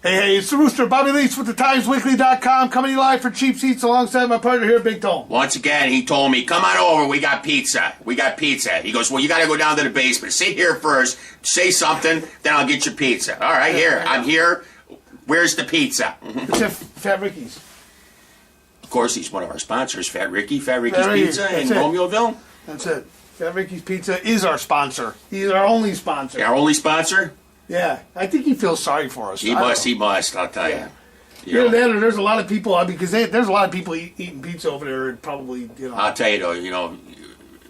Hey, it's the Rooster, Bobby Leach with the TimesWeekly.com, coming live for Cheap Seats alongside my partner here, Big Tone. Once again, he told me, come on over, we got pizza. We got pizza. He goes, well, you got to go down to the basement. Sit here first, say something, then I'll get you pizza. All right, here, I'm here. Where's the pizza? It's at Fat Ricky's. Of course, he's one of our sponsors, Fat Ricky's Pizza in That's it. Romeoville. That's it. Fat Ricky's Pizza is our sponsor. He's our only sponsor. Our only sponsor? Yeah, I think he feels sorry for us. He must, I'll tell you. Yeah, there's a lot of people, because there's a lot of people eating pizza over there, and probably, I'll tell you though,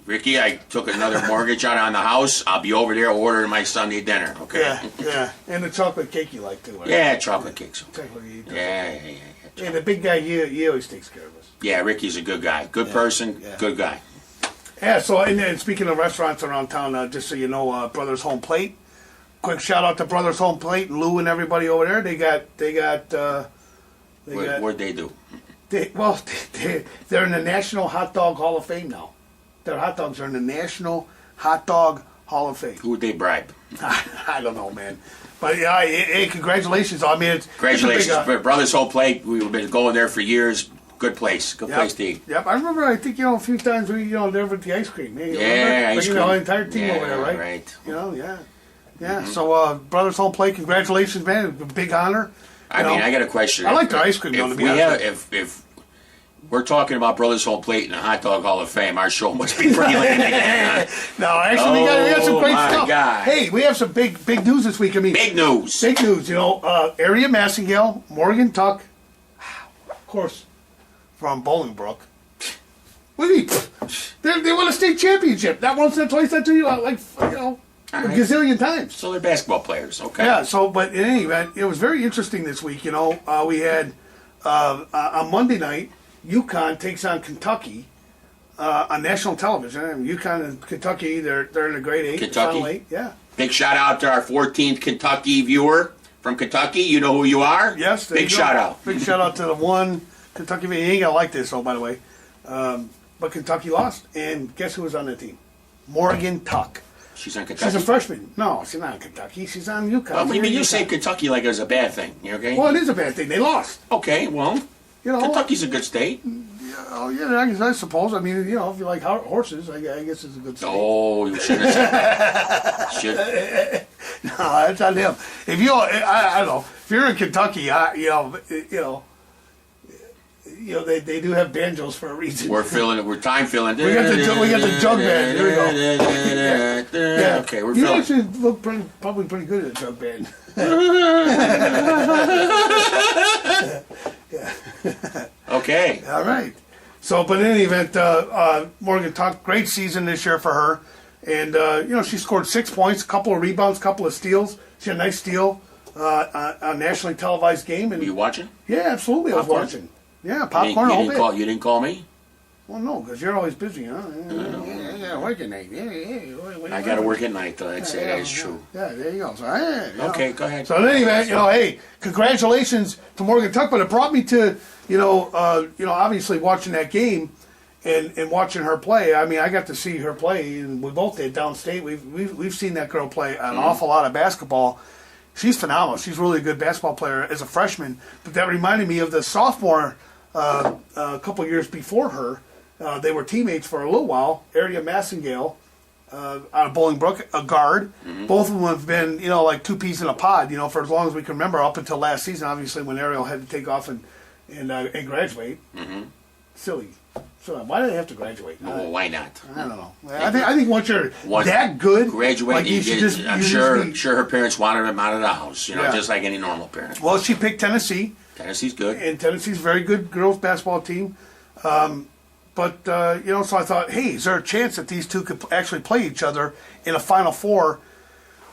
Ricky, I took another mortgage out on the house. I'll be over there ordering my Sunday dinner, okay? Yeah. And the chocolate cake you like, too, right? Yeah, chocolate cakes. Chocolate cake. Yeah. And the big guy, he always takes care of us. Yeah, Ricky's a good guy. Good person, good guy. Yeah, so, and speaking of restaurants around town, just so you know, Brothers Home Plate. Quick shout out to Brothers Home Plate, Lou and everybody over there. What'd they do? They're in the National Hot Dog Hall of Fame now. Their hot dogs are in the National Hot Dog Hall of Fame. Who would they bribe? I don't know, man. But yeah, hey, congratulations! I mean, congratulations, Brothers Home Plate. We've been going there for years. Good place. Good place to eat. Yep, I remember. I think a few times we there with the ice cream. Hey, ice cream. The entire team over there, right? Right. Yeah. Mm-hmm. So Brothers Home Plate, congratulations, man! Big honor. I mean, I got a question. I like the ice cream. If we're talking about Brothers Home Plate and the Hot Dog Hall of Fame, our show must be pretty late again. No, actually, we got some great stuff. God. Hey, we have some big news this week. I mean, big news. Big news. Area Massengale, Morgan Tuck, of course, from Bolingbrook. What do you mean? They won a state championship. Not once, not twice, not two, a gazillion times. So they're basketball players, okay. Yeah, but in any event, it was very interesting this week. We had, on Monday night, UConn takes on Kentucky on national television. UConn and Kentucky, they're in the grade 8. Kentucky? Final 8, yeah. Big shout out to our 14th Kentucky viewer from Kentucky. You know who you are? Yes. Big shout out. Big shout out to the one Kentucky. You ain't going to like this, by the way. But Kentucky lost. And guess who was on the team? Morgan Tuck. She's on Kentucky? She's a freshman. No, she's not on Kentucky. She's on UConn. Well, you say Kentucky like it was a bad thing. You okay? Well, it is a bad thing. They lost. Okay, well, Kentucky's a good state. Yeah, I suppose. I mean, if you like horses, I guess it's a good state. Oh, you shouldn't have said that. No, that's on him. If I don't know. If you're in Kentucky, they do have banjos for a reason. We're time filling. We got the jug band. Here we go. Yeah. Okay, we're you filling. actually look probably pretty good at the jug band. Okay. All right. So, but in any event, Morgan Tuck, great season this year for her. And, she scored 6 points, a couple of rebounds, a couple of steals. She had a nice steal on a nationally televised game. And were you watching? Yeah, absolutely. Popcorn? I was watching. Yeah, popcorn all day. You didn't call me? Well, no, because you're always busy, huh? Yeah, working night. Yeah. I got to work at night, though. I'd say that is true. Yeah, there you go. So, okay, go ahead. So, in any event, hey, congratulations to Morgan Tuck. But it brought me to, obviously watching that game and watching her play. I mean, I got to see her play, and we both did downstate. We've seen that girl play an awful lot of basketball. She's phenomenal. She's really a good basketball player as a freshman. But that reminded me of the sophomore a couple years before her. They were teammates for a little while. Area Massengale out of Bolingbrook, a guard. Mm-hmm. Both of them have been, like two peas in a pod, for as long as we can remember, up until last season, obviously, when Ariel had to take off and graduate. Mm-hmm. Silly. So why do they have to graduate? Well, why not? I don't know. I think once you're that good, graduate, like I'm sure her parents wanted him out of the house, just like any normal parent. Well, she picked Tennessee. Tennessee's good. And Tennessee's a very good girls basketball team. So I thought, hey, is there a chance that these two could actually play each other in a Final Four?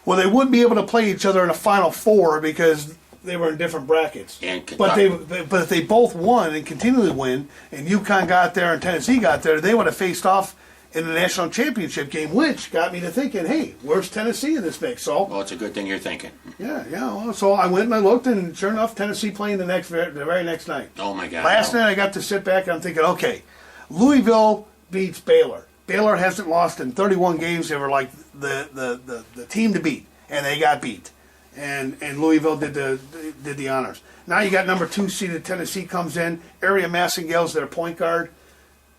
Well, they wouldn't be able to play each other in a Final Four because they were in different brackets. But if they both won and continually win, and UConn got there and Tennessee got there, they would have faced off in the national championship game, which got me to thinking, hey, where's Tennessee in this mix? So, well, it's a good thing you're thinking. Yeah. Well, so I went and I looked, and sure enough, Tennessee playing the very next night. Oh my God! Last night I got to sit back and I'm thinking, okay, Louisville beats Baylor. Baylor hasn't lost in 31 games. They were like the team to beat, and they got beat. and Louisville did the honors. Now you got number 2 seeded Tennessee comes in. Area Massengale's their point guard,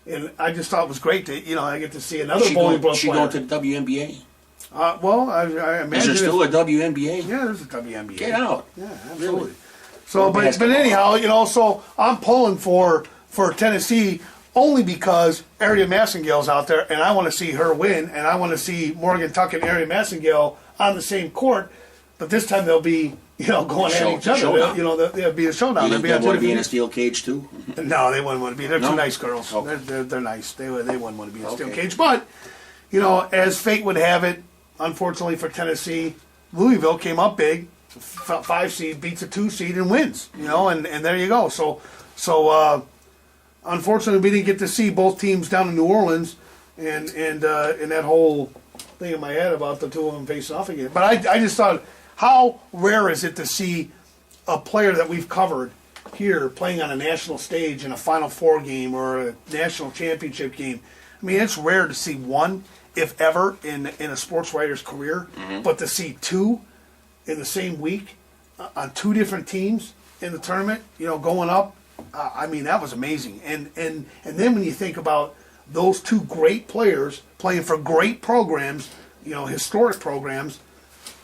and I just thought it was great that I get to see another Bolingbrook She player. going to the WNBA? Well, I imagine Is there still a WNBA? yeah, there's a WNBA. Get out. Yeah, absolutely. Really? So, Or but basketball. anyhow, so I'm pulling for Tennessee only because Area Massengale's out there, and I want to see her win, and I want to see Morgan Tuck and Area Massengale on the same court, but this time they'll be going at each other. Showdown. There'll be a showdown. You They'll think be they on two want to be in a different- steel cage too? No, they wouldn't want to be. They're No? two nice girls. Okay. They're nice. They wouldn't want to be in a steel Okay. cage. But as fate would have it, unfortunately for Tennessee, Louisville came up big. 5 seed beats a 2 seed and wins. And there you go. So unfortunately, we didn't get to see both teams down in New Orleans, and that whole thing in my head about the two of them facing off again. But I just thought, how rare is it to see a player that we've covered here playing on a national stage in a Final Four game or a national championship game? I mean, it's rare to see one, if ever, in a sports writer's career, but to see 2 in the same week on 2 different teams in the tournament, going up. I mean, that was amazing. And then when you think about those 2 great players playing for great programs, historic programs,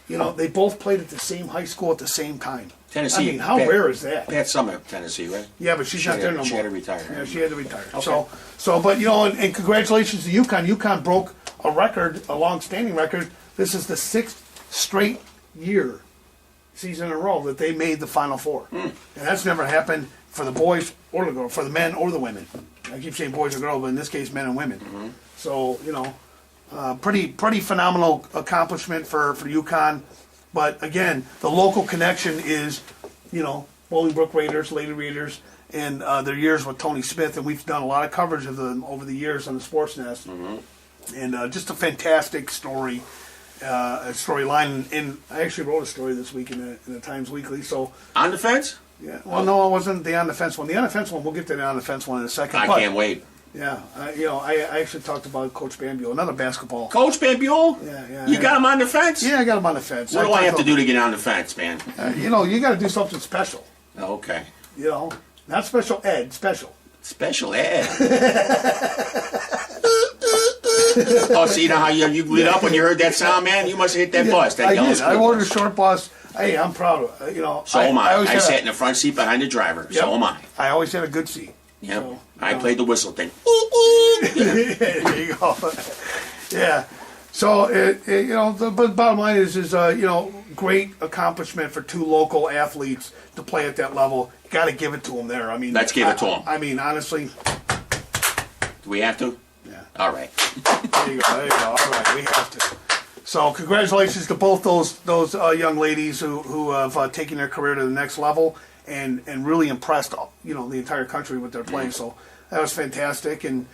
they both played at the same high school at the same time. Tennessee. I mean, how rare is that? Pat Summer, Tennessee, right? Yeah, but she's not there no more. She had to retire. Yeah, she had to retire. Okay. So, but and congratulations to UConn. UConn broke a record, a long-standing record. This is the 6th straight season in a row that they made the Final Four, and that's never happened for the boys or the girls, for the men or the women. I keep saying boys or girls, but in this case, men and women. So pretty phenomenal accomplishment for UConn. But again, the local connection is, Bolingbrook Raiders, Lady Raiders, and their years with Tony Smith, and we've done a lot of coverage of them over the years on the Sports Nest, and just a fantastic story. A storyline, and I actually wrote a story this week in the Times Weekly. So On the fence? yeah, well, no, it wasn't the on the fence one. The on the fence one, we'll get to the on the fence one in a second. I but, can't wait. Yeah, I actually talked about Coach Bambule, another basketball. Coach Bambule? Yeah. You got him on the fence? Yeah, I got him on the fence. What do I have to do to get on the fence, man? You got to do something special. Okay. Not special ed, special. Special ed. Oh, see how you lit up when you heard that sound, man? You must have hit that bus. That I yellow did. I school ordered a bus. short bus. Hey, I'm proud of it. So am I. always I had sat in the front seat behind the driver. Yep. So am I. I always had a good seat. Yep. So, I played the whistle thing. there you go. Yeah. So but bottom line is great accomplishment for 2 local athletes to play at that level. You got to give it to them there. I mean, Let's give it to 'em. I mean, honestly. Do we have to? Yeah. All right. There you go. All right, we have to. So congratulations to both those young ladies who have taken their career to the next level and really impressed the entire country with their play. So that was fantastic, and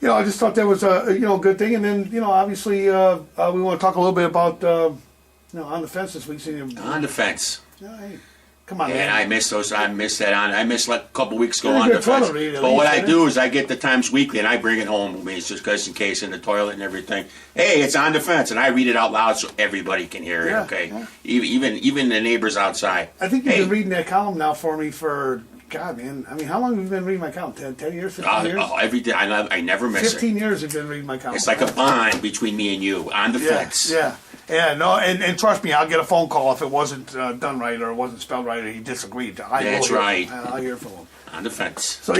I just thought that was a good thing. And then obviously we want to talk a little bit about on the fence this week. On the fence. Hey, come on, And man. I miss those. I miss that on. I missed like a couple weeks ago You're a on good the fence. fellow, Reed, at But what least, I eh? do is I get the Times Weekly and I bring it home with me. It's just in case in the toilet and everything. Hey, it's on the fence, and I read it out loud so everybody can hear it. Yeah, Okay, yeah. even the neighbors outside. I think you've Hey, been reading that column now for me for God, man. I mean, how long have you been reading my column? 10 years, 15 years? every day. I never miss 15 it. years you've been reading my column. It's like a bond between me and you on the fence. Yeah, no, and trust me, I'll get a phone call if it wasn't done right or it wasn't spelled right or he disagreed. That's right. I'll hear from him. On the fence. So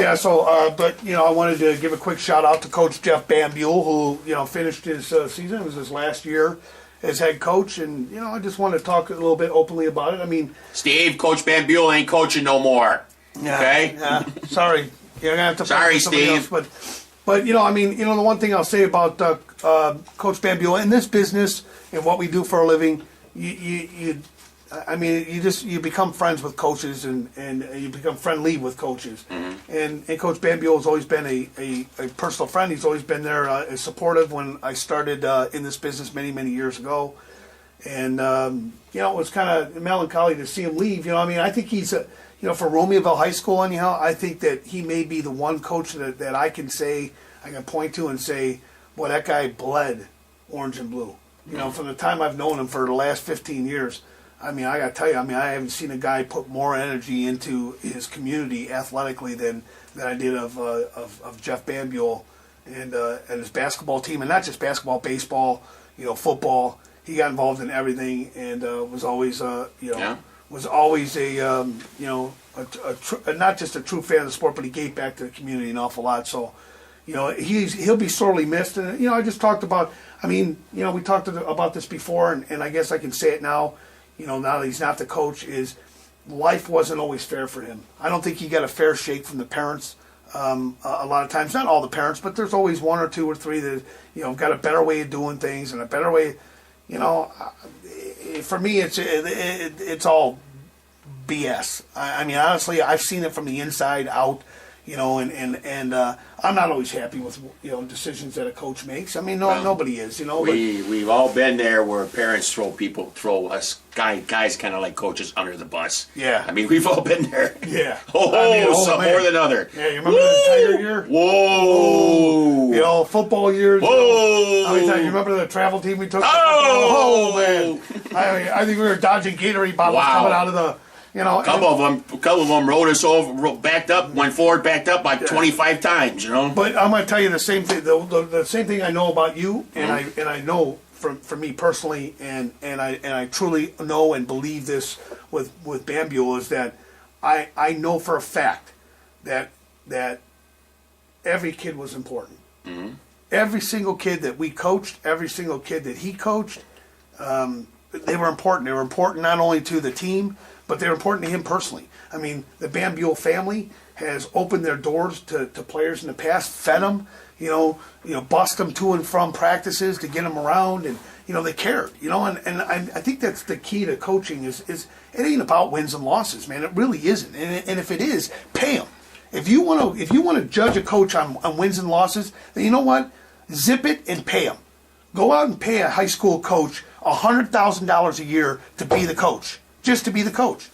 but I wanted to give a quick shout out to Coach Jeff Bambule, who finished his season. It was his last year as head coach, and I just wanted to talk a little bit openly about it. I mean, Steve, Coach Bambule ain't coaching no more. Okay. Yeah, sorry. You're gonna have to. Sorry, pick somebody Steve. else, but I mean, the one thing I'll say about Coach Bambule in this business and what we do for a living, you become friends with coaches and you become friendly with coaches. And Coach Bambule has always been a personal friend. He's always been there, supportive when I started in this business many years ago. And it was kind of melancholy to see him leave. I think he's for Romeoville High School anyhow, I think that he may be the one coach that I can point to and say, boy, that guy bled orange and blue. From the time I've known him for the last 15 years, I mean, I got to tell you, I mean, I haven't seen a guy put more energy into his community athletically than I did of Jeff Bambuell and his basketball team, and not just basketball, baseball, football. He got involved in everything and was always, was always a not just a true fan of the sport, but he gave back to the community an awful lot. So, he'll be sorely missed. And I just talked about. I mean, we talked about this before, and I guess I can say it now. Now that he's not the coach, is life wasn't always fair for him. I don't think he got a fair shake from the parents. A lot of times, not all the parents, but there's always one or two or three that got a better way of doing things and a better way. For me, it's all BS. I mean, honestly, I've seen it from the inside out. And I'm not always happy with decisions that a coach makes. I mean, nobody is. We've all been there where parents throw us guys kind of like coaches under the bus. Yeah. I mean, we've all been there. Yeah. Some more than other. Yeah, you remember the Tiger year? Whoa. Football years. Whoa. How many times? You remember the travel team we took? Oh, man. I think we were dodging Gatorade bottles coming out of the. A couple of them rode us over, backed up, went forward, backed up like 25 times. But I'm going to tell you the same thing. The same thing I know about you, and I know from me personally, and I truly know and believe this with Bambuell is that I know for a fact that every kid was important. Mm-hmm. Every single kid that we coached, every single kid that he coached, they were important. They were important not only to the team, but they're important to him personally. I mean, the Bambuell family has opened their doors to players in the past, fed them, bust them to and from practices to get them around, and they cared, and I think that's the key to coaching is it ain't about wins and losses, man. It really isn't, and if it is, pay them. If you want to judge a coach on wins and losses, then you know what, zip it and pay them. Go out and pay a high school coach $100,000 a year to be the coach. Just to be the coach,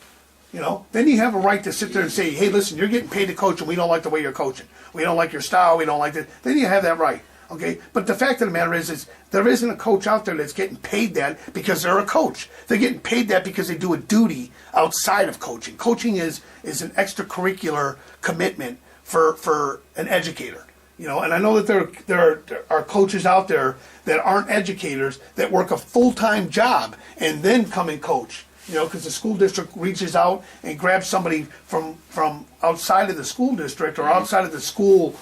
then you have a right to sit there and say, hey, listen, you're getting paid to coach and we don't like the way you're coaching. We don't like your style. We don't like it. Then you have that right, okay? But the fact of the matter is there isn't a coach out there that's getting paid that because they're a coach. They're getting paid that because they do a duty outside of coaching. Coaching is an extracurricular commitment for an educator, and I know that there are coaches out there that aren't educators that work a full-time job and then come and coach. Because the school district reaches out and grabs somebody from outside of the school district or outside of the school,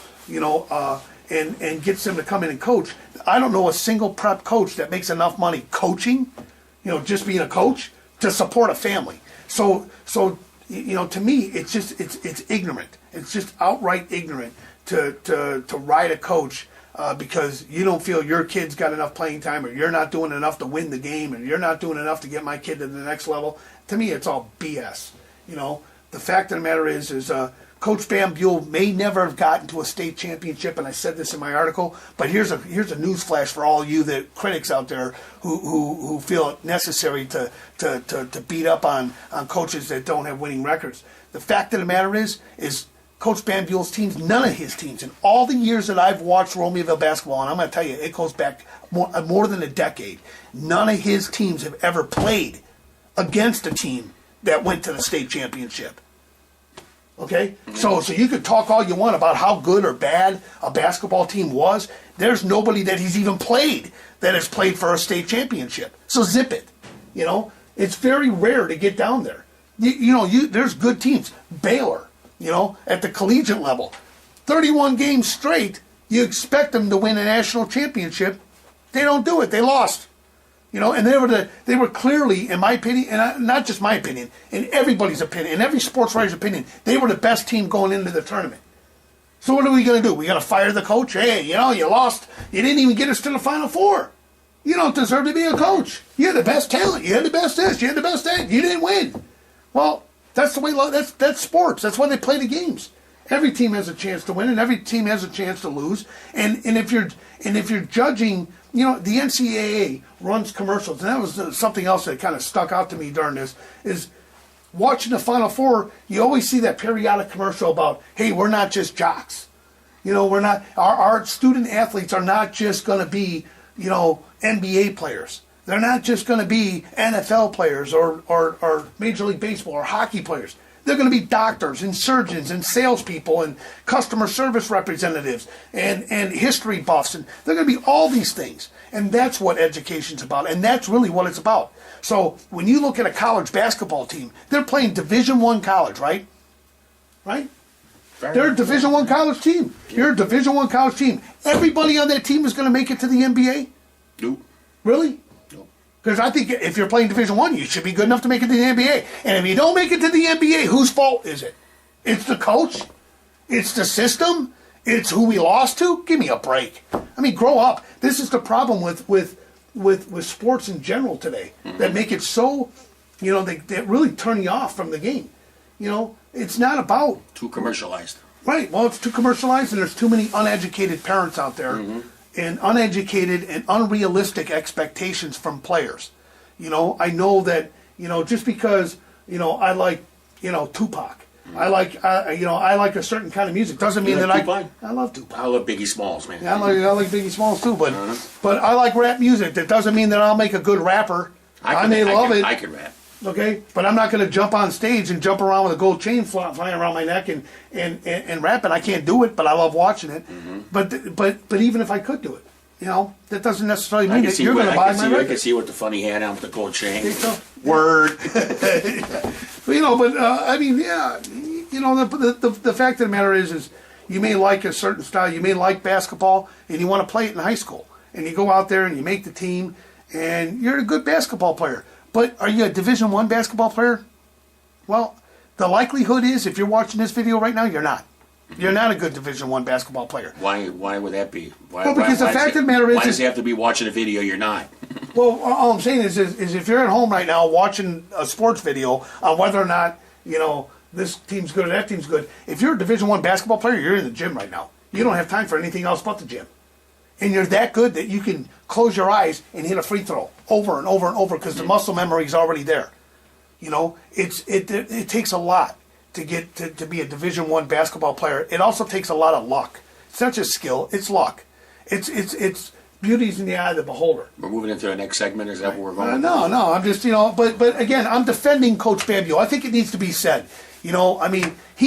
and gets them to come in and coach. I don't know a single prep coach that makes enough money coaching, just being a coach, to support a family. So to me, it's ignorant. It's just outright ignorant to ride a coach. Because you don't feel your kid's got enough playing time, or you're not doing enough to win the game, and you're not doing enough to get my kid to the next level. To me, it's all BS. The fact of the matter is Coach Bambuell may never have gotten to a state championship, and I said this in my article. But here's a news flash for all you the critics out there who feel it necessary to beat up on coaches that don't have winning records. The fact of the matter is Coach Bambuell's teams, none of his teams, in all the years that I've watched Romeoville basketball, and I'm going to tell you, it goes back more than a decade, none of his teams have ever played against a team that went to the state championship. Okay? So you could talk all you want about how good or bad a basketball team was. There's nobody that he's even played that has played for a state championship. So zip it. It's very rare to get down there. There's good teams. Baylor. At the collegiate level, 31 games straight, you expect them to win a national championship. They don't do it. They lost. And they were clearly, in my opinion, and not just my opinion, in everybody's opinion, in every sports writer's opinion, they were the best team going into the tournament. So what are we going to do? We got to fire the coach? Hey, you lost. You didn't even get us to the Final Four. You don't deserve to be a coach. You had the best talent. You had the best this. You had the best that. You didn't win. Well, that's the way. That's sports. That's why they play the games. Every team has a chance to win, and every team has a chance to lose. And if you're judging, the NCAA runs commercials, and that was something else that kind of stuck out to me during this is watching the Final Four. You always see that periodic commercial about, hey, we're not just jocks. We're not. Our student athletes are not just going to be, NBA players. They're not just going to be NFL players or Major League Baseball or hockey players. They're going to be doctors and surgeons and salespeople and customer service representatives and history buffs. And they're going to be all these things. And that's what education's about. And that's really what it's about. So when you look at a college basketball team, they're playing Division I college, right? Right? They're a Division I college team. You're a Division I college team. Everybody on that team is going to make it to the NBA? Nope. Really? Nope. Because I think if you're playing Division I, you should be good enough to make it to the NBA. And if you don't make it to the NBA, whose fault is it? It's the coach? It's the system? It's who we lost to? Give me a break. I mean, grow up. This is the problem with sports in general today that make it so, they really turn you off from the game. It's not about... Too commercialized. Right. Well, it's too commercialized, and there's too many uneducated parents out there, and uneducated and unrealistic expectations from players. I know that, just because, I like, Tupac. I like a certain kind of music. Doesn't mean that I love Tupac. I love Biggie Smalls, man. Yeah, I like Biggie Smalls too, but I like rap music. That doesn't mean that I'll make a good rapper. I may love it. I can rap. Okay, but I'm not going to jump on stage and jump around with a gold chain flying around my neck and rap it. I can't do it, but I love watching it. But even if I could do it, that doesn't necessarily mean that you're going to buy my record. I can see with the funny hand on with the gold chain. So? Word. I mean, yeah, the fact of the matter is you may like a certain style, you may like basketball, and you want to play it in high school, and you go out there and you make the team, and you're a good basketball player. But are you a Division I basketball player? Well, the likelihood is, if you're watching this video right now, you're not. You're not a good Division I basketball player. Why would that be? Because the fact of the matter is... Why does he have to be watching a video you're not? Well, all I'm saying is if you're at home right now watching a sports video on whether or not, this team's good or that team's good, if you're a Division I basketball player, you're in the gym right now. You don't have time for anything else but the gym. And you're that good that you can close your eyes and hit a free throw over and over and over because the muscle memory is already there. It takes a lot to get to be a Division I basketball player. It also takes a lot of luck. It's not just skill; it's luck. It's beauty's in the eye of the beholder. We're moving into the next segment. Is that what we're going? No. I'm just but again, I'm defending Coach Bambio. I think it needs to be said. He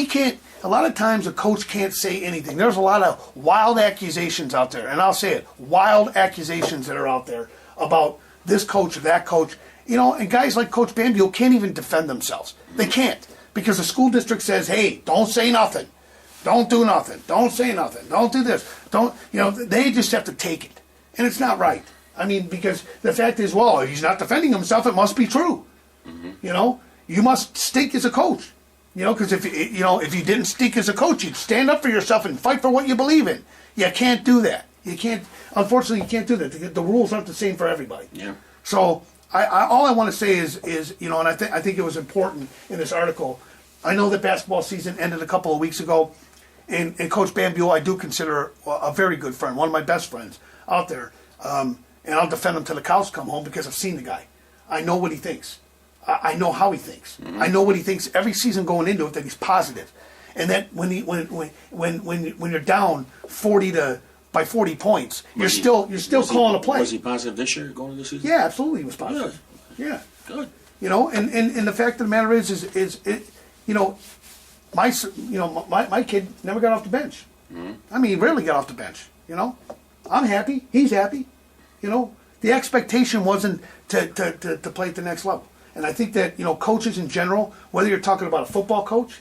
can't. A lot of times a coach can't say anything. There's a lot of wild accusations out there, and I'll say it, wild accusations that are out there about this coach or that coach. And guys like Coach Bambio can't even defend themselves. They can't, because the school district says, hey, don't say nothing. Don't do nothing. Don't say nothing. Don't do this. They just have to take it. And it's not right. Because the fact is, well, he's not defending himself, it must be true. You must stink as a coach. Because if you didn't stink as a coach, you'd stand up for yourself and fight for what you believe in. You can't do that. You can't. Unfortunately, you can't do that. The rules aren't the same for everybody. Yeah. So all I want to say is and I think it was important in this article. I know that basketball season ended a couple of weeks ago, and Coach Bambio I do consider a very good friend, one of my best friends out there, and I'll defend him till the cows come home because I've seen the guy. I know what he thinks. I know how he thinks. I know what he thinks every season going into it, that he's positive, and that when you're down 40 points, you're still calling a play. Was he positive this year going into the season? Yeah, absolutely, he was positive. Good. Yeah, good. And the fact of the matter is my kid never got off the bench. He rarely got off the bench. I'm happy. He's happy. The expectation wasn't to play at the next level. And I think that, coaches in general, whether you're talking about a football coach,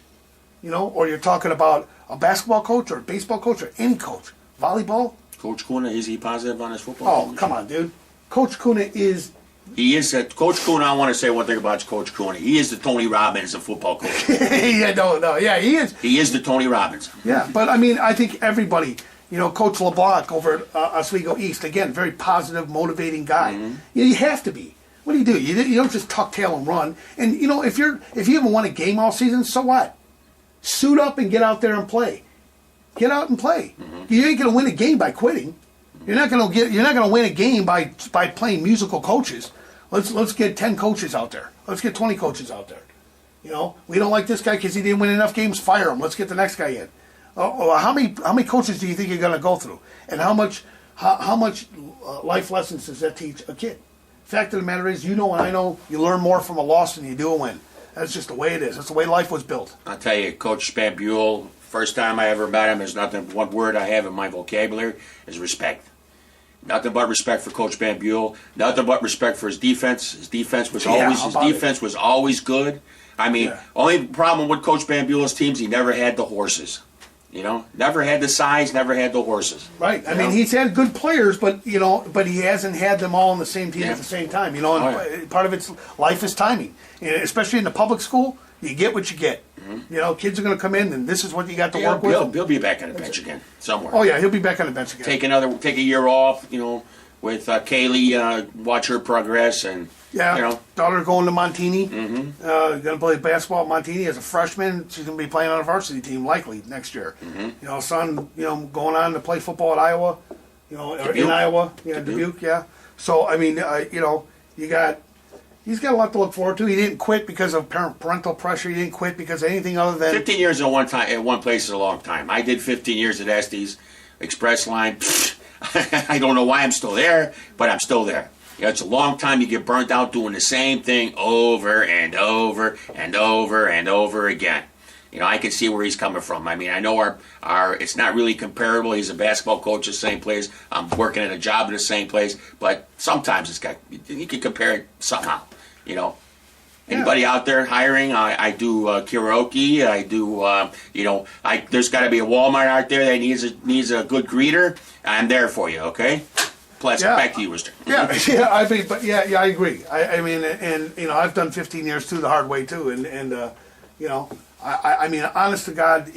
or you're talking about a basketball coach or a baseball coach or any coach, volleyball. Coach Kuna, is he positive on his football? Oh, come on, dude. Coach Kuna is... He is Coach Kuna. I want to say one thing about Coach Kuna. He is the Tony Robbins of football coach. Yeah, he is. He is the Tony Robbins. Yeah, but I think everybody... Coach LeBlanc over at Oswego East, again, very positive, motivating guy. You have to be. What do? You don't just tuck tail and run. And if you haven't won a game all season, so what? Suit up and get out there and play. Get out and play. You ain't gonna win a game by quitting. You're not gonna win a game by playing musical coaches. Let's get 10 coaches out there. Let's get 20 coaches out there. We don't like this guy because he didn't win enough games. Fire him. Let's get the next guy in. How many coaches do you think you're gonna go through? And how much life lessons does that teach a kid? Fact of the matter is, you know and I know, you learn more from a loss than you do a win. That's just the way it is. That's the way life was built. I'll tell you, Coach Spambule, first time I ever met him, there's nothing, one word I have in my vocabulary is respect. Nothing but respect for Coach Spambule. Nothing but respect for his defense. His defense was always good. I mean, only problem with Coach Spambule's teams, he never had the horses. You know, never had the size, never had the horses. Right. I mean, he's had good players, but but he hasn't had them all on the same team at the same time. You know, and part of it's life is timing, and especially in the public school. You get what you get. Mm-hmm. You know, kids are going to come in, and this is what you got to work with. He'll be back on the bench again somewhere. Oh yeah, he'll be back on the bench again. Take a year off. You know, with Kaylee, watch her progress and. Yeah, you know. Daughter going to Montini. Mm-hmm. Going to play basketball at Montini as a freshman. She's going to be playing on a varsity team likely next year. Mm-hmm. You know, son, going on to play football at Iowa. You know, or in Iowa, Dubuque. Yeah. So I mean, he's got a lot to look forward to. He didn't quit because of parental pressure. He didn't quit because of anything other than 15 years at one place is a long time. I did 15 years at Estes Express Line. I don't know why I'm still there, but I'm still there. It's a long time. You get burnt out doing the same thing over and over and over and over again. You know, I can see where he's coming from. I mean, I know our it's not really comparable. He's a basketball coach at the same place. I'm working at a job at the same place. But sometimes you can compare it somehow. You know, anybody out there hiring? I do karaoke. I do. There's got to be a Walmart out there that needs a good greeter. I'm there for you. Okay. Plus, back to you, Rooster. I agree. I mean, and I've done 15 years too the hard way too, and I mean, honest to God,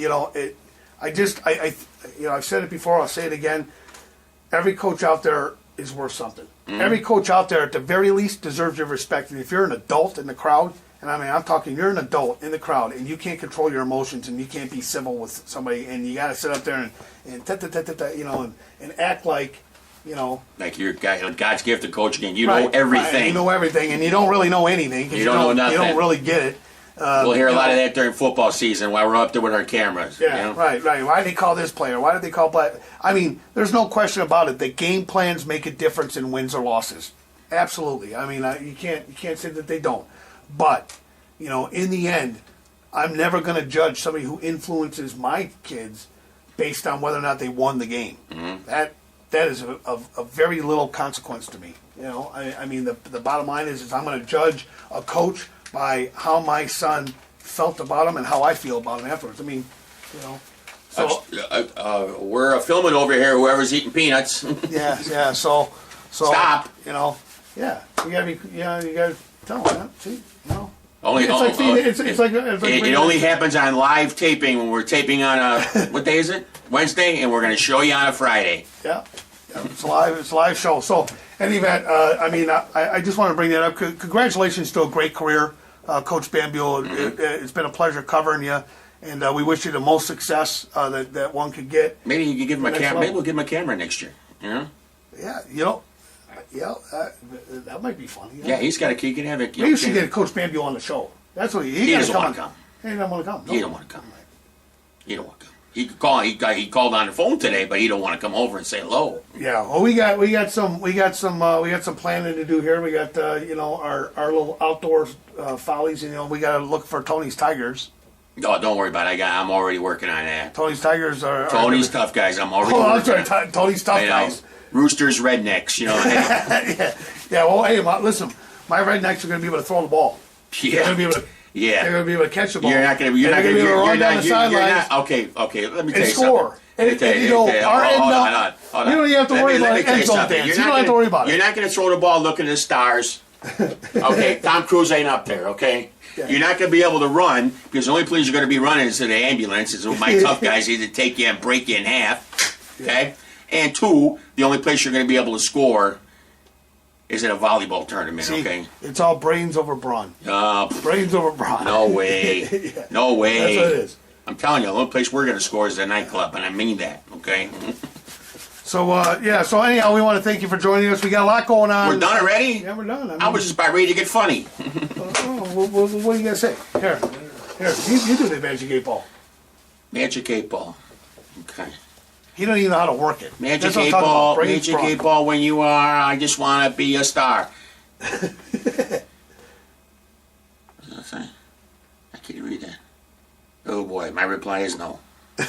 I've said it before, I'll say it again. Every coach out there is worth something. Mm-hmm. Every coach out there, at the very least, deserves your respect. And if you're an adult in the crowd, and I mean, I'm talking, you're an adult in the crowd, and you can't control your emotions, and you can't be civil with somebody, and you got to sit up there and act like. Like you're God's gift to coach again. You know everything. Right. You know everything, and you don't really know anything. You don't know nothing. You don't really get it. We'll hear a lot of that during football season while we're up there with our cameras. Yeah, right. Why did they call this player? Why did they call Black? I mean, there's no question about it. The game plans make a difference in wins or losses. Absolutely. I mean, you can't say that they don't. But in the end, I'm never going to judge somebody who influences my kids based on whether or not they won the game. Mm-hmm. That is of very little consequence to me. I mean, the bottom line is I'm going to judge a coach by how my son felt about him and how I feel about him afterwards. I mean, So we're filming over here. Whoever's eating peanuts. yeah. So stop. You gotta tell them that. See, It only happens on live taping when we're taping on what day is it? Wednesday, and we're going to show you on a Friday. Yeah, it's a live show. So, in any event, I just want to bring that up. Congratulations to a great career, Coach Spambule. Mm-hmm. It's been a pleasure covering you, and we wish you the most success that one could get. Maybe you could give him a camera. Maybe we'll give him a camera next year. Yeah, that might be funny. Yeah, he's got a key. Can have it. Maybe you should get Coach Spambule on the show. That's what he doesn't want to come. He doesn't want to come. He don't want to come. He don't want to come. He could call. He called on the phone today, but he don't want to come over and say hello. Yeah. Well, we got some planning to do here. We got our little outdoor follies. We got to look for Tony's Tigers. No, don't worry about it. I'm already working on that. Tony's Tigers are Tony's tough guys. I'm already. I'm sorry. Tony's tough guys. Roosters, rednecks. Yeah. Well, hey, listen. My rednecks are going to be able to throw the ball. Yeah. They're going to be able to. Yeah. They're going to be able to catch the ball. You're not going to be able to run down the sidelines. Okay. Let me tell you score. Something. Hold on. You don't even have to worry about end zone dance. You don't have to worry about it. You're not going to throw the ball looking at the stars. Okay. Tom Cruise ain't up there. Okay. Yeah. You're not going to be able to run because the only place you're going to be running is to the ambulance. Is my tough guys either take you and break you in half. Okay. And two, the only place you're going to be able to score is in a volleyball tournament. See, okay. It's all brains over brawn. Brains over brawn. No way. Yeah. No way. That's what it is. I'm telling you, the only place we're going to score is the nightclub, and I mean that. Okay. So So anyhow, we want to thank you for joining us. We got a lot going on. We're done already. Yeah, we're done. I was just about ready to get funny. What are you gonna say? Here. You do the Magic 8 Ball. Magic 8 Ball. Okay. You don't even know how to work it. Magic 8 Ball. Magic 8 Ball. When you are, I just want to be a star. What's that say? I can't read that. Oh boy, my reply is no.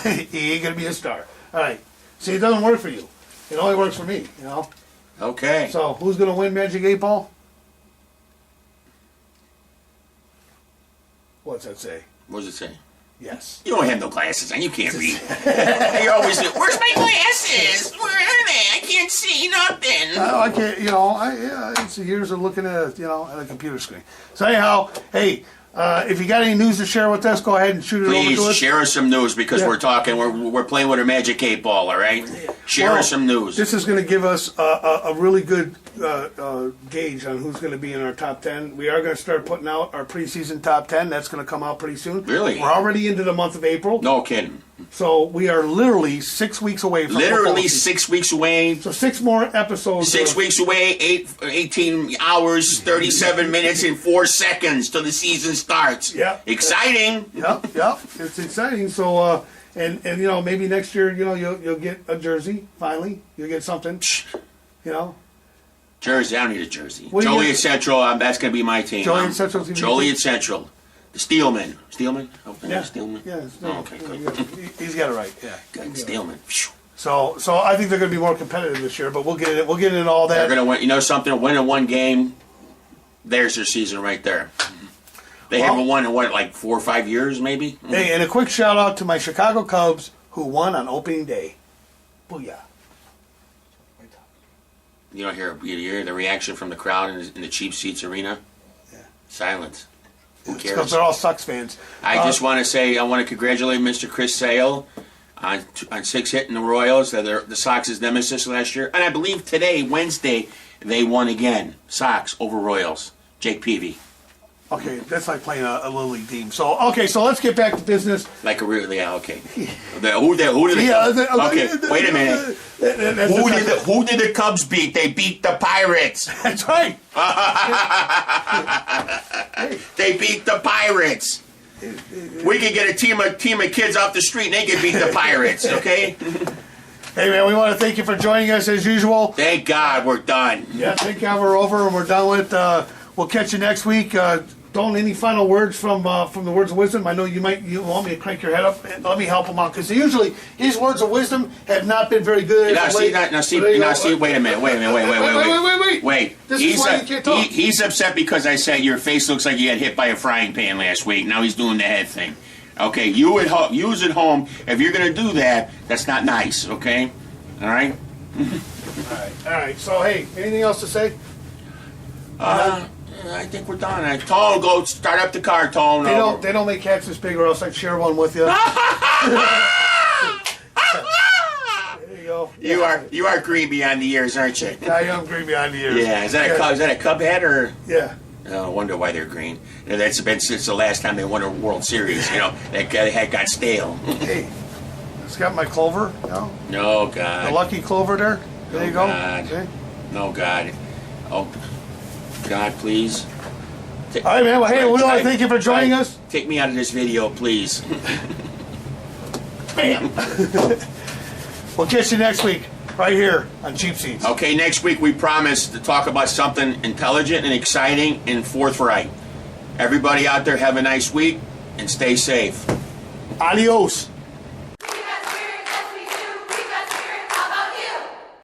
He ain't gonna be a star. All right. See, it doesn't work for you. It only works for me. You know. Okay. So who's gonna win Magic 8 Ball? What's that say? What does it say? Yes. You don't have no glasses on. You can't read. You always say, "Where's my glasses? Where are they? I can't see nothing." I can't. You know. It's the years of looking at at a computer screen. So anyhow, hey. If you got any news to share with us, go ahead and shoot it over to Please us. share us some news because Yeah. we're talking. We're playing with a Magic 8 Ball. All right. Share Well, us some news. This is going to give us a really good gauge on who's going to be in our top 10. We are going to start putting out our preseason top 10. That's going to come out pretty soon. Really? We're already into the month of April. No kidding. So we are literally 6 weeks away from Literally football season. 6 weeks away. So 6 more episodes. 6 weeks away, 18 hours, 37 minutes, and 4 seconds till the season starts. Yep. Exciting. Yep. It's exciting. So, and maybe next year, you'll get a jersey, finally. You'll get something, Jersey, I don't need a jersey. What do you Joliet get? Central, that's going to be my team. Joliet Central's gonna be your Joliet Central. The Steelman. Steelman? Oh, Yeah. Steelman? Yeah. Oh, okay, good. He's got it right. Yeah. Good. Steelman. Phew. So I think they're going to be more competitive this year, but we'll get into all that. They're going to win. You know something? Winning one game, there's their season right there. They haven't won in, like 4 or 5 years, maybe? Hey, and a quick shout out to my Chicago Cubs who won on opening day. Booyah. You don't hear the reaction from the crowd in the cheap seats arena? Yeah. Silence. Who Because cares? they're all Sox fans. I just want to say I want to congratulate Mr. Chris Sale on 6 hitting the Royals. They're the Sox' nemesis last year. And I believe today, Wednesday, they won again. Sox over Royals. Jake Peavy. Okay, that's like playing a Little League team. So let's get back to business. Like a real, yeah, okay. Who did okay, wait a minute. Who did the Cubs beat? They beat the Pirates. That's right. They beat the Pirates. We could get a team of kids off the street and they could beat the Pirates, okay? Hey, man, we want to thank you for joining us as usual. Thank God we're done. Yeah, thank God we're over and we're done with. We'll catch you next week. Don't any final words from the words of wisdom. I know you want me to crank your head up. Let me help him out because usually his words of wisdom have not been very good. Now see, wait a minute. Wait. This is why you can't talk. He's upset because I said your face looks like you got hit by a frying pan last week. Now he's doing the head thing. Okay, you at home, if you're going to do that, that's not nice, okay? All right? All right. So, hey, anything else to say? I think we're done. Tone, go start up the car, Tone. They don't make cats this big or else I'd share one with you. There you go. You are green behind the ears, aren't you? I am green behind the ears. Yeah, is that a Cub head or? Yeah. I wonder why they're green. That's been since the last time they won a World Series. That head got stale. Hey, it's got my clover. No, God. The lucky clover there. There you go. God. See? No, God. Oh, God, please. All right, man. Well, hey, we want to thank you for joining us. Take me out of this video, please. Bam. We'll catch you next week, right here on Cheap Seats. Okay, next week we promise to talk about something intelligent and exciting and forthright. Everybody out there have a nice week and stay safe. Adios.